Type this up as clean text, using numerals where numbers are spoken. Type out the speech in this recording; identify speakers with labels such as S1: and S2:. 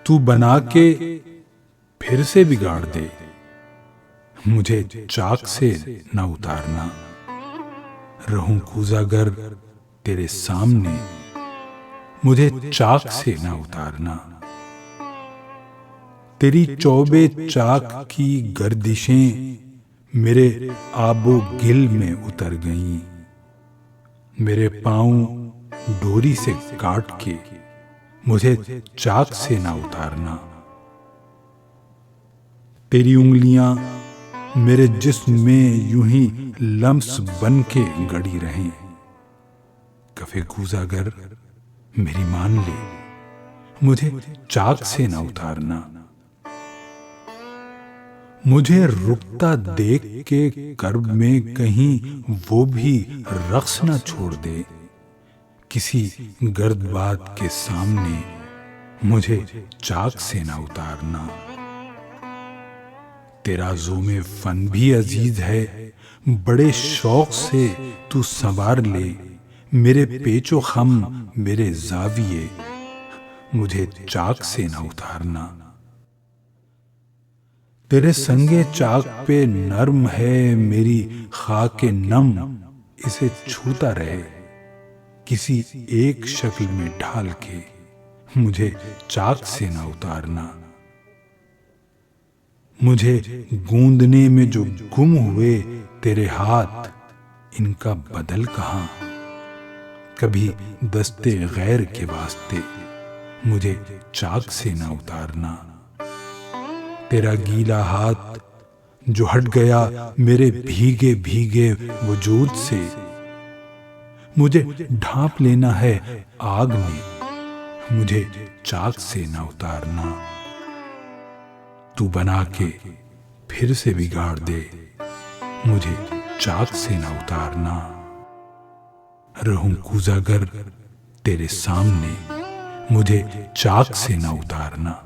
S1: तू बना के फिर से बिगाड़ दे, मुझे चाक से न उतारना। रहूं कूजागर तेरे सामने, मुझे चाक से न उतारना। तेरी चौबे चाक की गर्दिशें मेरे आबो गिल में उतर गईं। मेरे पांव डोरी से काट के मुझे चाक से ना उतारना। तेरी उंगलियां मेरे जिस्म में यूं ही लम्स बन के गड़ी रहें। कफे कूजागर मेरी मान ले, मुझे चाक से ना उतारना। मुझे रुकता देख के कर्ब में कहीं वो भी रक्स न छोड़ दे। किसी गर्द बात के सामने मुझे चाक से ना उतारना। तेरा ज़ोमे फन भी अजीज है, बड़े शौक से तू संवार ले। मेरे पेचो खम मेरे जाविये, मुझे चाक से ना उतारना। तेरे संगे चाक पे नर्म है मेरी खाके नम, इसे छूता रहे। किसी एक शक्ल में ढाल के मुझे चाक से ना उतारना। मुझे गूंदने में जो गुम हुए तेरे हाथ, इनका बदल कहां। कभी दस्ते गैर के वास्ते मुझे चाक से ना उतारना। तेरा गीला हाथ जो हट गया मेरे भीगे भीगे वजूद से, मुझे ढांप लेना है आग में, मुझे चाक से ना उतारना। तू बना के फिर से बिगाड़ दे, मुझे चाक से ना उतारना। रहूं कूजागर तेरे सामने, मुझे चाक से ना उतारना।